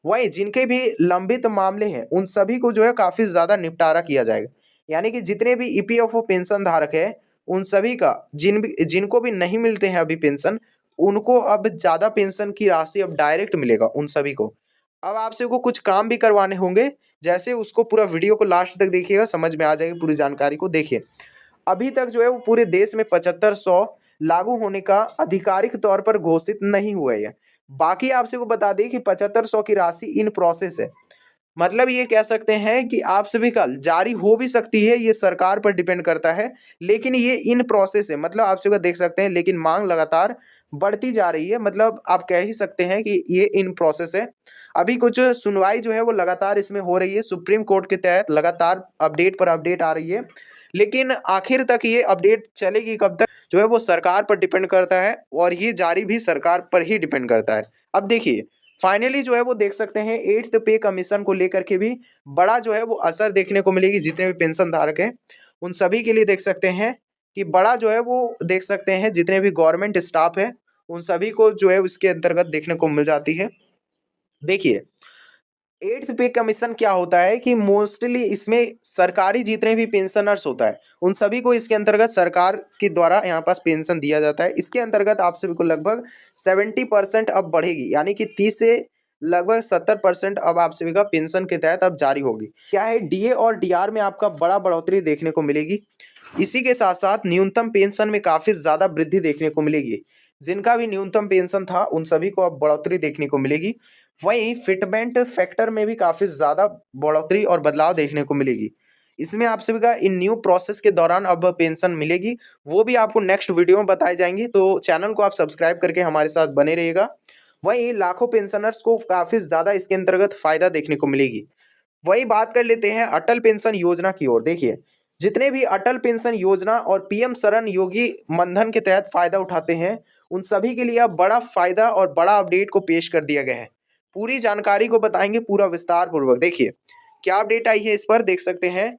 वही जिनके भी लंबित मामले हैं उन सभी को जो है काफी ज्यादा निपटारा किया जाएगा, यानी कि जितने भी ईपीएफओ पेंशन धारक है उन सभी का जिनको भी नहीं मिलते हैं अभी पेंशन, उनको अब ज्यादा पेंशन की राशि अब डायरेक्ट मिलेगा उन सभी को। अब आपसे को कुछ काम भी करवाने होंगे, जैसे उसको पूरा वीडियो को लास्ट तक देखिएगा, समझ में आ जाएगी पूरी जानकारी को। देखिए अभी तक जो है वो पूरे देश में 7500 लागू होने का आधिकारिक तौर पर घोषित नहीं हुआ है। बाकी आपसे को बता दें कि 7500 की राशि इन प्रोसेस है, मतलब ये कह सकते हैं कि आप सभी का जारी हो भी सकती है, ये सरकार पर डिपेंड करता है। लेकिन ये इन प्रोसेस है, मतलब आप सभी का देख सकते हैं, लेकिन मांग लगातार बढ़ती जा रही है, मतलब आप कह ही सकते हैं कि ये इन प्रोसेस है। अभी कुछ सुनवाई जो है वो लगातार इसमें हो रही है, सुप्रीम कोर्ट के तहत लगातार अपडेट पर अपडेट आ रही है। लेकिन आखिर तक ये अपडेट चलेगी कब तक जो है वो सरकार पर डिपेंड करता है, और ये जारी भी सरकार पर ही डिपेंड करता है। अब देखिए फाइनली जो है वो देख सकते हैं 8th पे कमीशन को लेकर के भी बड़ा जो है वो असर देखने को मिलेगी, जितने भी पेंशन धारक हैं उन सभी के लिए देख सकते हैं कि बड़ा जो है वो देख सकते हैं, जितने भी गवर्नमेंट स्टाफ है उन सभी को जो है उसके अंतर्गत देखने को मिल जाती है। देखिए 8th पे कमीशन क्या होता है कि मोस्टली इसमें सरकारी जितने भी पेंशनर्स होता है उन सभी को इसके अंतर्गत सरकार के द्वारा यहाँ पास पेंशन दिया जाता है। इसके अंतर्गत आप सभी को लगभग 70% अब बढ़ेगी, यानी कि 30 से लगभग 70% अब आप सभी का पेंशन के तहत अब जारी होगी। क्या है डीए और डीआर में आपका बड़ा बढ़ोतरी देखने को मिलेगी। इसी के साथ साथ न्यूनतम पेंशन में काफी ज्यादा वृद्धि देखने को मिलेगी, जिनका भी न्यूनतम पेंशन था उन सभी को अब बढ़ोतरी देखने को मिलेगी। वहीं फिटमेंट फैक्टर में भी काफी ज्यादा बढ़ोतरी और बदलाव देखने को मिलेगी। इसमें आप सभी का इन न्यू प्रोसेस के दौरान अब पेंशन मिलेगी, वो भी आपको नेक्स्ट वीडियो में बताई जाएंगी, तो चैनल को आप सब्सक्राइब करके हमारे साथ बने रहिएगा। वहीं लाखों पेंशनर्स को काफी ज्यादा इसके अंतर्गत फायदा देखने को मिलेगी। वही बात कर लेते हैं अटल पेंशन योजना की ओर। देखिए जितने भी अटल पेंशन योजना और पीएम शरण योगी मनधन के तहत फायदा उठाते हैं उन सभी के लिए अब बड़ा फायदा और बड़ा अपडेट को पेश कर दिया गया है। पूरी जानकारी को बताएंगे पूरा विस्तार पूर्वक। देखिए क्या अपडेट आई है इस पर, देख सकते हैं।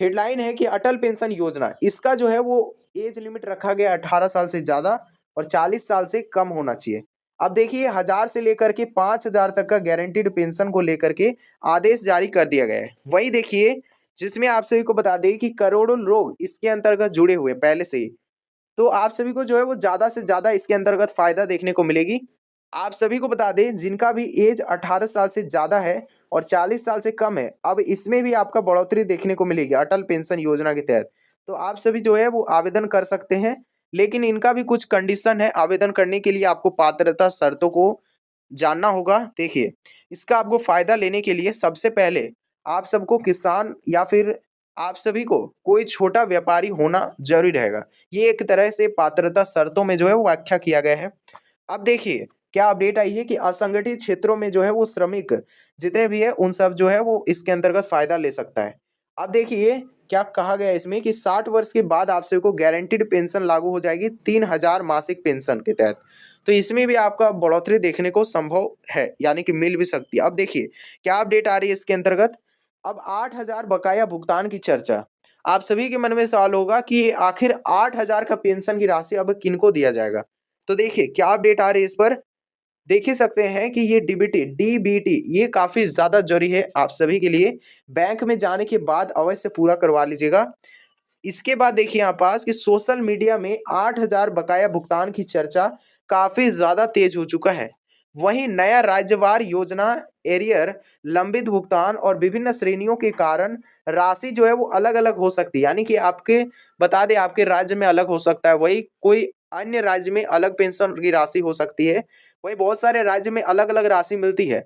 हेडलाइन है कि अटल पेंशन योजना, इसका जो है वो एज लिमिट रखा गया 18 साल से ज्यादा और 40 साल से कम होना चाहिए। अब देखिए 1000 से लेकर के 5000 तक का गारंटीड पेंशन को लेकर के आदेश जारी कर दिया गया है। वही देखिए जिसमें आप सभी को बता दें कि करोड़ों लोग इसके अंतर्गत जुड़े हुए पहले से ही, तो आप सभी को जो है वो ज्यादा से ज्यादा इसके अंतर्गत फायदा देखने को मिलेगी। आप सभी को बता दें जिनका भी एज 18 साल से ज्यादा है और 40 साल से कम है, अब इसमें भी आपका बढ़ोतरी देखने को मिलेगी अटल पेंशन योजना के तहत। तो आप सभी जो है वो आवेदन कर सकते हैं, लेकिन इनका भी कुछ कंडीशन है। आवेदन करने के लिए आपको पात्रता शर्तों को जानना होगा। देखिए इसका आपको फायदा लेने के लिए सबसे पहले आप सबको किसान या फिर आप सभी को कोई छोटा व्यापारी होना जरूरी रहेगा। ये एक तरह से पात्रता शर्तों में जो है वो व्याख्या किया गया है। अब देखिए क्या अपडेट आई है कि असंगठित क्षेत्रों में जो है वो श्रमिक जितने भी है उन सब जो है वो इसके अंतर्गत फायदा ले सकता है। अब देखिए क्या कहा गया है इसमें कि 60 वर्ष के बाद आप सभी को गारंटीड पेंशन लागू हो जाएगी 3000 मासिक पेंशन के तहत। तो इसमें भी आपका बढ़ोतरी देखने को संभव है, यानी कि मिल भी सकती है। अब देखिए क्या अपडेट आ रही है इसके अंतर्गत। अब 8000 बकाया भुगतान की चर्चा। आप सभी के मन में सवाल होगा कि आखिर 8000 का पेंशन की राशि अब किनको दिया जाएगा। तो देखिए क्या अपडेट आ रही है इस पर, देख ही सकते हैं कि ये डीबीटी ये काफी ज्यादा जरूरी है आप सभी के लिए। बैंक में जाने के बाद अवश्य पूरा करवा लीजिएगा। इसके बाद देखिए यहाँ पास कि सोशल मीडिया में 8000 बकाया भुगतान की चर्चा काफी ज्यादा तेज हो चुका है। वहीं नया राज्यवार योजना एरियर लंबित भुगतान और विभिन्न श्रेणियों के कारण राशि जो है वो अलग अलग हो सकती है, यानी कि आपके बता दें आपके राज्य में अलग हो सकता है, वही कोई अन्य राज्य में अलग पेंशन की राशि हो सकती है, वही बहुत सारे राज्य में अलग अलग राशि मिलती है।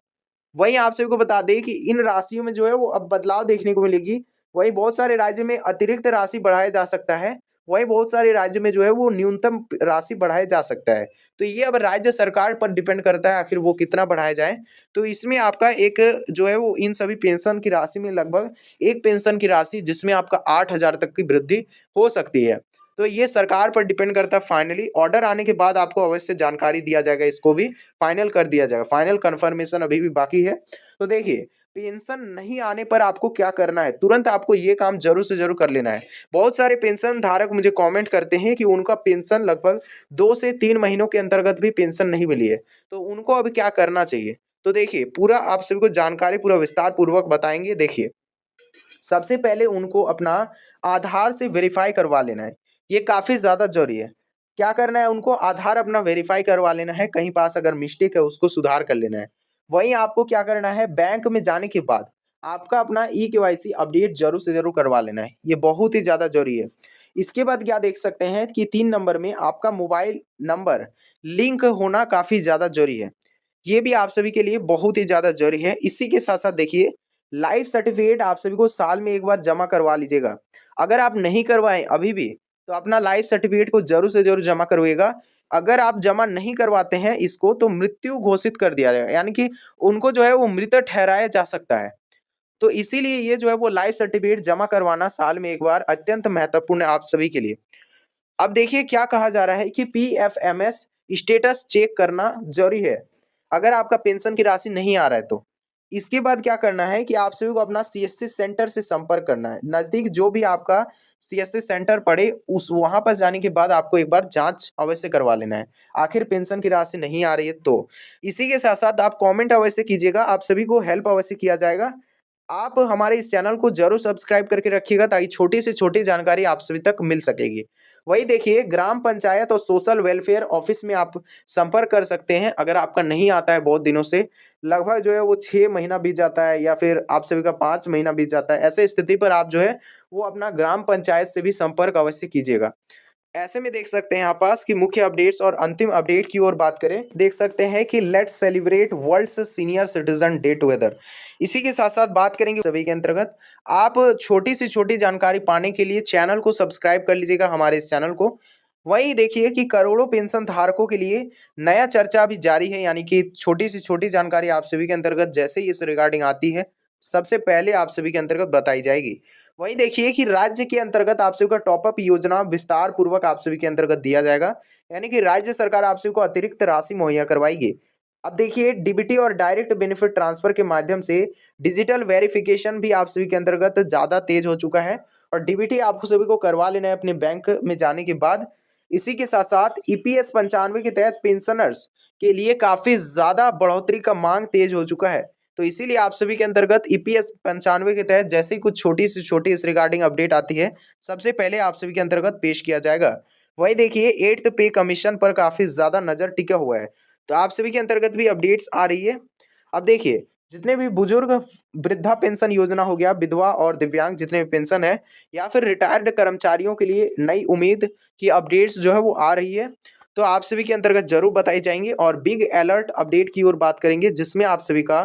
वहीं आप सभी को बता दें कि इन राशियों में जो है वो अब बदलाव देखने को मिलेगी। वहीं बहुत सारे राज्य में अतिरिक्त राशि बढ़ाया जा सकता है, वहीं बहुत सारे राज्य में जो है वो न्यूनतम राशि बढ़ाया जा सकता है। तो ये अब राज्य सरकार पर डिपेंड करता है आखिर वो कितना बढ़ाया जाए। तो इसमें आपका एक जो है वो इन सभी पेंशन की राशि में लगभग एक पेंशन की राशि जिसमें आपका 8,000 तक की वृद्धि हो सकती है। तो ये सरकार पर डिपेंड करता है, फाइनली ऑर्डर आने के बाद आपको अवश्य जानकारी दिया जाएगा, इसको भी फाइनल कर दिया जाएगा, फाइनल कंफर्मेशन अभी भी बाकी है। तो देखिए पेंशन नहीं आने पर आपको क्या करना है, तुरंत आपको ये काम जरूर से जरूर कर लेना है। बहुत सारे पेंशन धारक मुझे कमेंट करते हैं कि उनका पेंशन लगभग 2 से 3 महीनों के अंतर्गत भी पेंशन नहीं मिली है, तो उनको अभी क्या करना चाहिए। तो देखिए पूरा आप सभी को जानकारी पूरा विस्तार पूर्वक बताएंगे। देखिए सबसे पहले उनको अपना आधार से वेरीफाई करवा लेना है, ये काफ़ी ज़्यादा ज़रूरी है। क्या करना है, उनको आधार अपना वेरीफाई करवा लेना है, कहीं पास अगर मिस्टेक है उसको सुधार कर लेना है। वहीं आपको क्या करना है, बैंक में जाने के बाद आपका अपना ई-केवाईसी अपडेट ज़रूर से ज़रूर करवा लेना है, ये बहुत ही ज़्यादा ज़रूरी है। इसके बाद क्या देख सकते हैं कि 3 नंबर में आपका मोबाइल नंबर लिंक होना काफ़ी ज़्यादा ज़रूरी है। ये भी आप सभी के लिए बहुत ही ज़्यादा ज़रूरी है। इसी के साथ-साथ देखिए लाइफ सर्टिफ़िकेट आप सभी को साल में एक बार जमा करवा लीजिएगा। अगर आप नहीं करवाएँ अभी भी, तो अपना लाइफ सर्टिफ़िकेट को ज़रूर से ज़रूर जमा करवाइएगा। अगर आप जमा नहीं करवाते हैं इसको तो मृत्यु घोषित कर दिया जाएगा, यानी कि उनको जो है वो मृत ठहराया जा सकता है। तो इसीलिए ये जो है वो लाइफ सर्टिफ़िकेट जमा करवाना साल में एक बार अत्यंत महत्वपूर्ण है आप सभी के लिए। अब देखिए क्या कहा जा रहा है कि पीएफएमएस स्टेटस चेक करना ज़रूरी है, अगर आपका पेंशन की राशि नहीं आ रहा है तो। इसके बाद क्या करना है कि आप सभी को अपना सीएससी सेंटर से संपर्क करना है। नज़दीक जो भी आपका सीएससी सेंटर पड़े उस वहाँ पर जाने के बाद आपको एक बार जाँच अवश्य करवा लेना है, आखिर पेंशन की राशि नहीं आ रही है तो। इसी के साथ-साथ आप कमेंट अवश्य कीजिएगा, आप सभी को हेल्प अवश्य किया जाएगा। आप हमारे इस चैनल को ज़रूर सब्सक्राइब करके रखिएगा ताकि छोटी से छोटी जानकारी आप सभी तक मिल सकेगी। वही देखिए ग्राम पंचायत और सोशल वेलफेयर ऑफिस में आप संपर्क कर सकते हैं, अगर आपका नहीं आता है बहुत दिनों से, लगभग जो है वो 6 महीना बीत जाता है या फिर आप सभी का 5 महीना बीत जाता है, ऐसे स्थिति पर आप जो है वो अपना ग्राम पंचायत से भी संपर्क अवश्य कीजिएगा। ऐसे में देख सकते हैं आप पास कि मुख्य अपडेट्स और अंतिम अपडेट की ओर बात करें, देख सकते हैं कि let's celebrate world's senior citizen day together. इसी के साथ साथ बात करेंगे सभी के अंतर्गत आप छोटी से छोटी जानकारी पाने के लिए चैनल को सब्सक्राइब कर लीजिएगा हमारे इस चैनल को। वहीं देखिए कि करोड़ों पेंशन धारकों के लिए नया चर्चा अभी जारी है, यानी कि छोटी से छोटी जानकारी आप सभी के अंतर्गत जैसे ही इस रिगार्डिंग आती है सबसे पहले आप सभी के अंतर्गत बताई जाएगी। वहीं देखिए कि राज्य के अंतर्गत आप सभी का टॉपअप योजना विस्तार पूर्वक आप सभी के अंतर्गत दिया जाएगा, यानी कि राज्य सरकार आप सभी को अतिरिक्त राशि मुहैया करवाएगी। अब देखिए डीबीटी और डायरेक्ट बेनिफिट ट्रांसफर के माध्यम से डिजिटल वेरिफिकेशन भी आप सभी के अंतर्गत ज़्यादा तेज हो चुका है और डीबीटी आपको सभी को करवा लेना है अपने बैंक में जाने के बाद। इसी के साथ साथ ईपीएस 95 के तहत पेंशनर्स के लिए काफ़ी ज़्यादा बढ़ोतरी का मांग तेज हो चुका है, तो इसीलिए आप सभी के अंतर्गत ईपीएस 95 के तहत जैसे ही कुछ छोटी से छोटी इस रिगार्डिंग अपडेट आती है सबसे पहले आप सभी के अंतर्गत पेश किया जाएगा। वही देखिए 8th पे कमीशन पर काफ़ी ज़्यादा नज़र टिका हुआ है, तो आप सभी के अंतर्गत भी अपडेट्स आ रही है। अब देखिए जितने भी बुजुर्ग वृद्धा पेंशन योजना हो गया, विधवा और दिव्यांग जितने भी पेंशन है या फिर रिटायर्ड कर्मचारियों के लिए नई उम्मीद की अपडेट्स जो है वो आ रही है, तो आप सभी के अंतर्गत जरूर बताई जाएंगी। और बिग अलर्ट अपडेट की ओर बात करेंगे जिसमें आप सभी का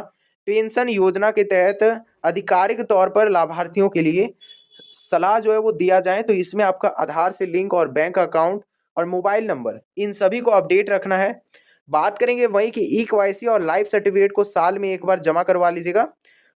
पेंशन योजना के तहत आधिकारिक तौर पर लाभार्थियों के लिए सलाह जो है वो दिया जाए, तो इसमें आपका आधार से लिंक और बैंक अकाउंट और मोबाइल नंबर इन सभी को अपडेट रखना है। बात करेंगे वहीं कि ई-केवाईसी और लाइफ सर्टिफिकेट को साल में एक बार जमा करवा लीजिएगा।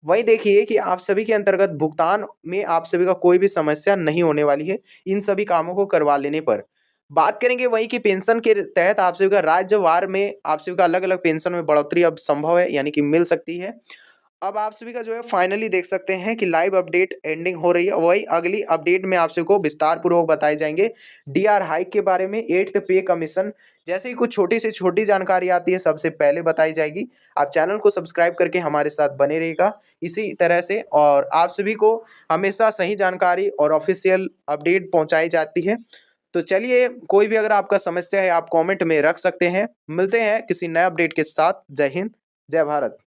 वहीं देखिए कि आप सभी के अंतर्गत भुगतान में आप सभी का कोई भी समस्या नहीं होने वाली है इन सभी कामों को करवा लेने पर। बात करेंगे वहीं कि पेंशन के तहत आप सभी का राज्यवार में आप सभी का अलग अलग पेंशन में बढ़ोतरी अब संभव है, यानी कि मिल सकती है। अब आप सभी का जो है फाइनली देख सकते हैं कि लाइव अपडेट एंडिंग हो रही है, वही अगली अपडेट में आप सभी को विस्तार पूर्वक बताए जाएंगे डीआर हाइक के बारे में, 8th पे कमीशन, जैसे ही कुछ छोटी से छोटी जानकारी आती है सबसे पहले बताई जाएगी। आप चैनल को सब्सक्राइब करके हमारे साथ बने रहिएगा इसी तरह से, और आप सभी को हमेशा सही जानकारी और ऑफिशियल अपडेट पहुंचाई जाती है। तो चलिए, कोई भी अगर आपका समस्या है आप कमेंट में रख सकते हैं। मिलते हैं किसी नए अपडेट के साथ। जय हिंद, जय भारत।